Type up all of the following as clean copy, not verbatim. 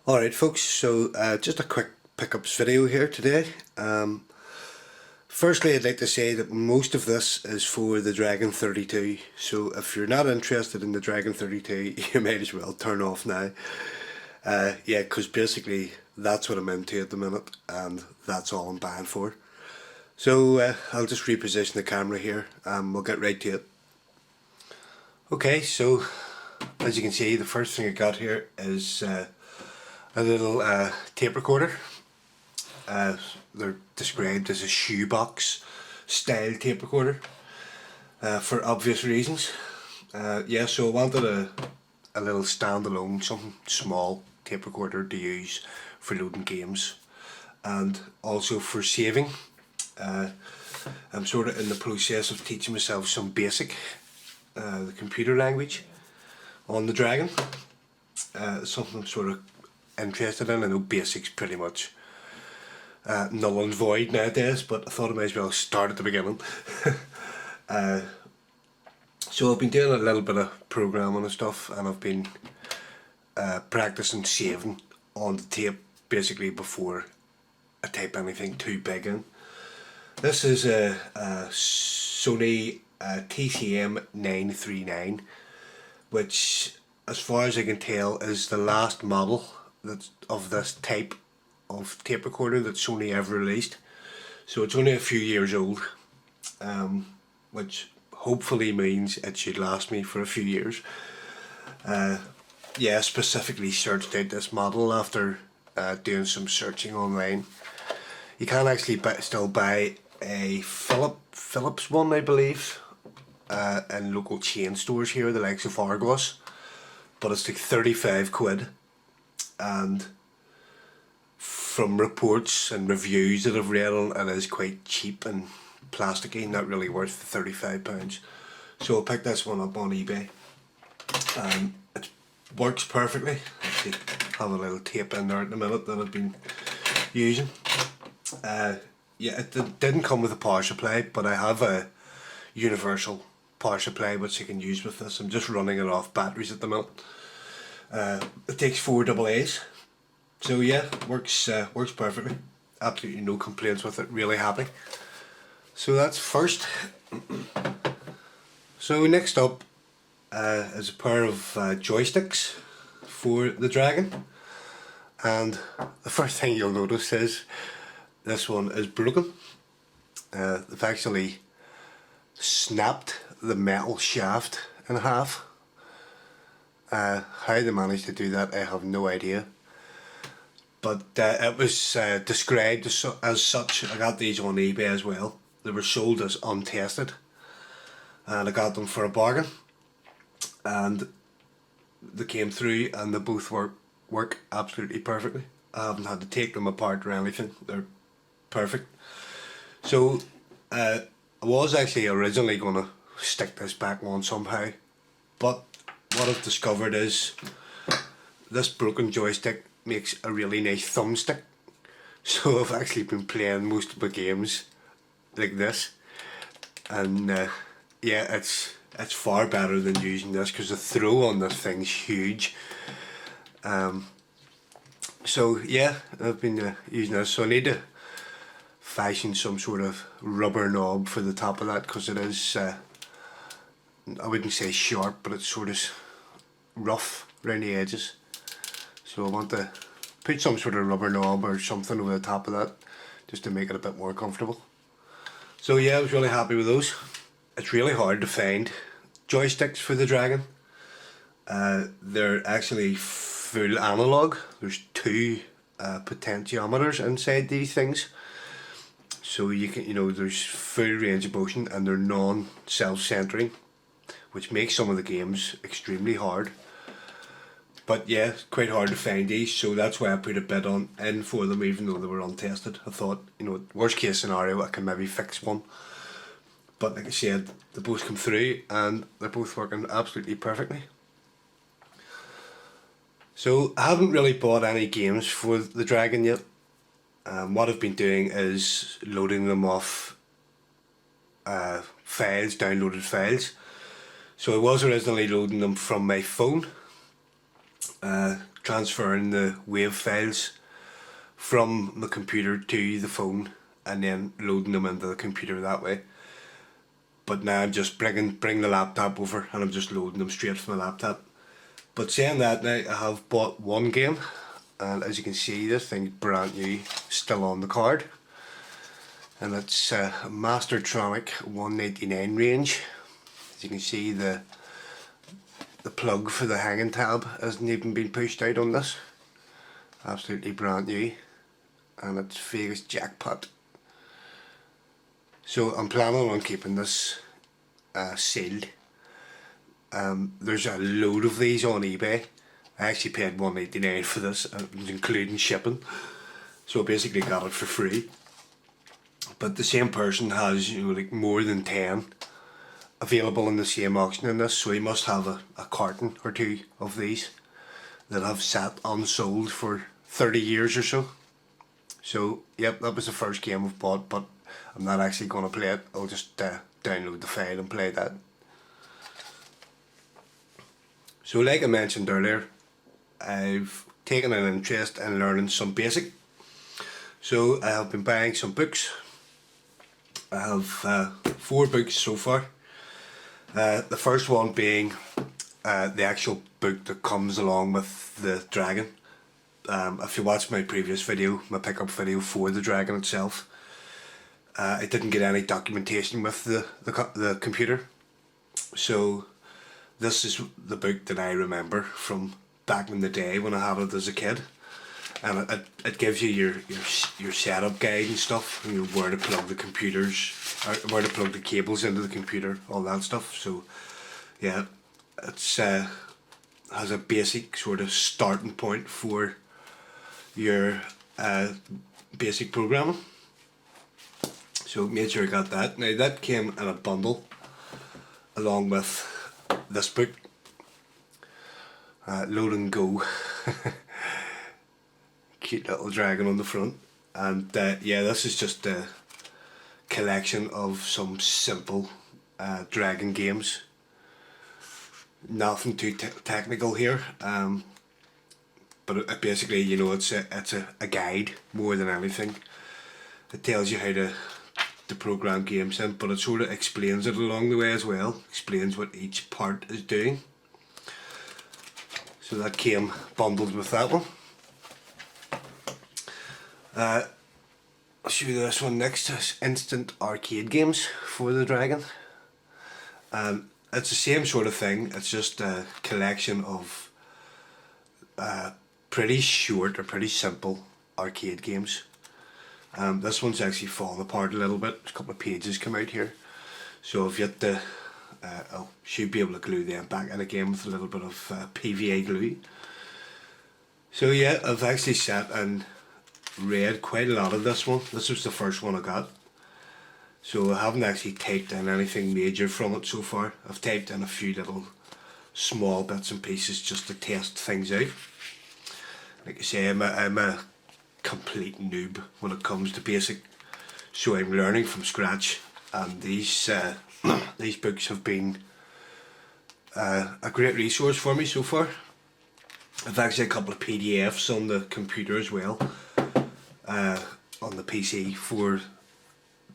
Alright folks, so just a quick pickups video here today. Firstly, I'd like to say that most of this is for the Dragon 32, so if you're not interested in the Dragon 32 you might as well turn off now. Yeah, because basically that's what I'm into at the minute and that's all I'm buying for. So I'll just reposition the camera here and we'll get right to it. Okay, so as you can see, the first thing I got here is a little tape recorder. They're described as a shoebox style tape recorder for obvious reasons. Yeah, so I wanted a little standalone, something small tape recorder to use for loading games and also for saving. I'm sort of in the process of teaching myself some basic the computer language on the Dragon. Something I'm sort of interested in. I know basics pretty much null and void nowadays, but I thought I might as well start at the beginning. So I've been doing a little bit of programming and stuff, and I've been practicing saving on the tape basically before I type anything too big in. This is a Sony TCM 939, which as far as I can tell is the last model of this type of tape recorder that Sony ever released. So it's only a few years old, which hopefully means it should last me for a few years. Yeah, I specifically searched out this model after doing some searching online. You can actually still buy a Philips one, I believe, in local chain stores here, the likes of Argos, but it's like 35 quid, and from reports and reviews that I've read on, it is quite cheap and plasticky, not really worth the £35. So I picked this one up on eBay. It works perfectly. Actually have a little tape in there at the minute that I've been using. Yeah, it didn't come with a power supply, but I have a universal power supply which I can use with this. I'm just running it off batteries at the minute. It takes 4 AA's. So yeah, works perfectly. Absolutely no complaints with it, really happy. So that's first. So next up is a pair of joysticks for the Dragon. And the first thing you'll notice is this one is broken. They've actually snapped the metal shaft in half. How they managed to do that I have no idea, but it was described as such. I got these on eBay as well. They were sold as untested and I got them for a bargain, and they came through and they both work absolutely perfectly. I haven't had to take them apart or anything. They're perfect. So I was actually originally going to stick this back on somehow, but what I've discovered is this broken joystick makes a really nice thumbstick. So I've actually been playing most of my games like this, and yeah, it's far better than using this because the throw on this thing's huge. So yeah, I've been using this. So I need to fashion some sort of rubber knob for the top of that, because it is I wouldn't say sharp, but it's sort of rough around the edges. So I want to put some sort of rubber knob or something over the top of that just to make it a bit more comfortable. So yeah, I was really happy with those. It's really hard to find joysticks for the Dragon. They're actually full analog. There's 2 potentiometers inside these things. So you can, there's full range of motion, and they're non-self-centering, which makes some of the games extremely hard. But yeah, it's quite hard to find these, so that's why I put a bid in for them, even though they were untested. I thought, worst case scenario, I can maybe fix one. But like I said, they both come through and they're both working absolutely perfectly. So I haven't really bought any games for the Dragon yet. What I've been doing is loading them off downloaded files. So I was originally loading them from my phone, transferring the wave files from the computer to the phone and then loading them into the computer that way. But now I'm just bring the laptop over and I'm just loading them straight from the laptop. But saying that, now I have bought one game, and as you can see, this thing's brand new, still on the card, and it's a Mastertronic 199 range. As you can see, the plug for the hanging tab hasn't even been pushed out on this. Absolutely brand new, and it's Vegas Jackpot. So I'm planning on keeping this sealed. There's a load of these on eBay. I actually paid $1.99 for this, including shipping. So I basically got it for free. But the same person has, you know, like more than 10 available in the same auction in this, so he must have a carton or two of these that have sat unsold for 30 years or so. So yep, that was the first game I've bought, but I'm not actually going to play it. I'll just download the file and play that. So like I mentioned earlier, I've taken an interest in learning some basic. So I have been buying some books. I have 4 books so far. The first one being the actual book that comes along with the dragon. If you watched my previous video, my pickup video for the dragon itself, I didn't get any documentation with the computer. So this is the book that I remember from back in the day when I had it as a kid, and it gives you your setup guide and stuff, and where to plug the computers, or where to plug the cables into the computer, all that stuff. So yeah, it's has a basic sort of starting point for your basic programming. So made sure I got that. Now that came in a bundle along with this book, Load and Go. Cute little dragon on the front, and yeah, this is just a collection of some simple dragon games. Nothing too technical here, but it basically, you know, it's a guide more than anything. It tells you how to program games in, but it sort of explains it along the way as well. Explains what each part is doing. So that came bundled with that one. I'll show you this one next. It's instant arcade games for the dragon. It's the same sort of thing. It's just a collection of pretty short or pretty simple arcade games. This one's actually fallen apart a little bit. A couple of pages come out here, so I've yet to I should be able to glue them back in again with a little bit of PVA glue. So yeah, I've actually sat and read quite a lot of this one. This was the first one I got, so I haven't actually typed in anything major from it so far. I've typed in a few little small bits and pieces just to test things out. Like I say, I'm a complete noob when it comes to basic, so I'm learning from scratch, and these these books have been a great resource for me so far. I've actually a couple of PDFs on the computer as well, on the PC for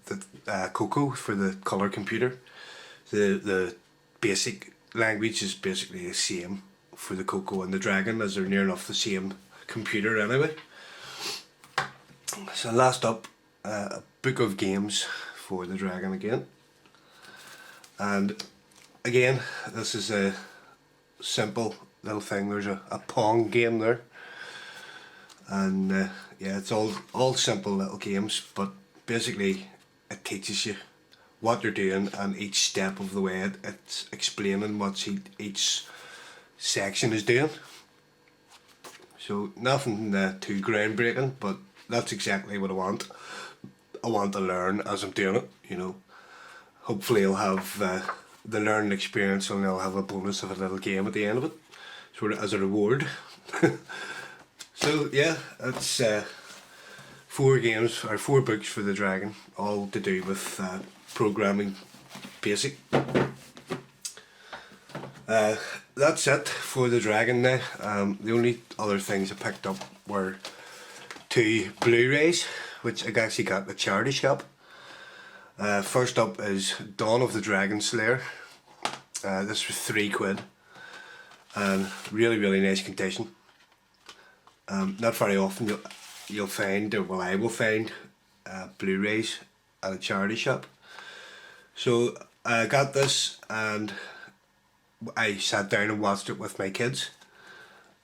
the Coco, for the colour computer. The basic language is basically the same for the Coco and the Dragon, as they're near enough the same computer anyway. So last up, a book of games for the Dragon again, and again this is a simple little thing. There's a Pong game there, and yeah, it's all simple little games, but basically it teaches you what you're doing, and each step of the way it's explaining what each section is doing. So nothing too groundbreaking, but that's exactly what I want. I want to learn as I'm doing it, you know. Hopefully I'll have the learning experience, and I'll have a bonus of a little game at the end of it, sort of as a reward. So yeah, that's 4 games, or 4 books for the Dragon, all to do with programming basic. that's it for the dragon now. The only other things I picked up were 2 Blu-rays, which I actually got at the charity shop. First up is Dawn of the Dragon Slayer. This was £3, and really nice condition. Not very often you'll find, or well, I will find Blu-rays at a charity shop. So I got this and I sat down and watched it with my kids,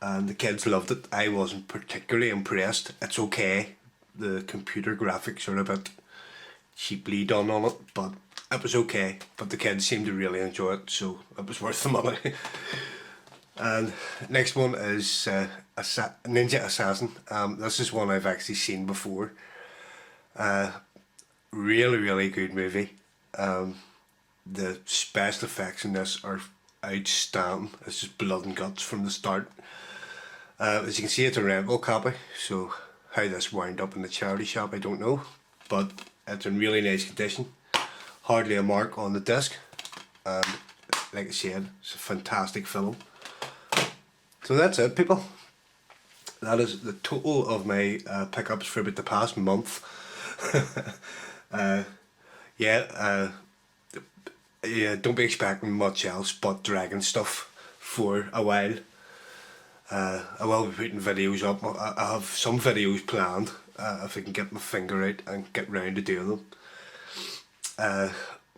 and the kids loved it. I wasn't particularly impressed. It's okay, the computer graphics are a bit cheaply done on it, but it was okay. But the kids seemed to really enjoy it, so it was worth the money. And next one is Ninja Assassin. This is one I've actually seen before. Really good movie. The special effects in this are outstanding. It's just blood and guts from the start. As you can see, it's a rental copy, so how this wound up in the charity shop I don't know, but it's in really nice condition. Hardly a mark on the disc, and like I said, it's a fantastic film. So that's it, people. That is the total of my pickups for about the past month. Yeah, don't be expecting much else but dragon stuff for a while. I will be putting videos up. I have some videos planned if I can get my finger out and get round to doing them.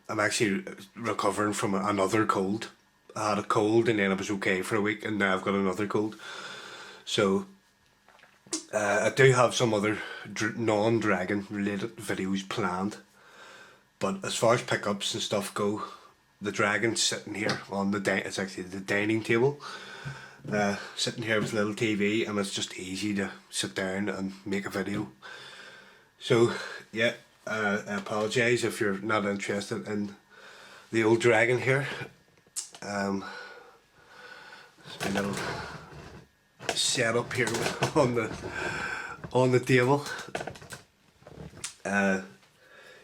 I'm actually recovering from another cold. I had a cold and then I was okay for a week, and now I've got another cold. So I do have some other non-dragon related videos planned, but as far as pickups and stuff go, the dragon's sitting here on the it's actually the dining table, sitting here with a little TV, and it's just easy to sit down and make a video. So yeah, I apologise if you're not interested in the old dragon here. It's my little setup here on the table.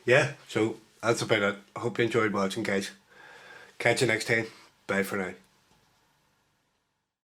Yeah, so that's about it. I hope you enjoyed watching, guys. Catch you next time. Bye for now.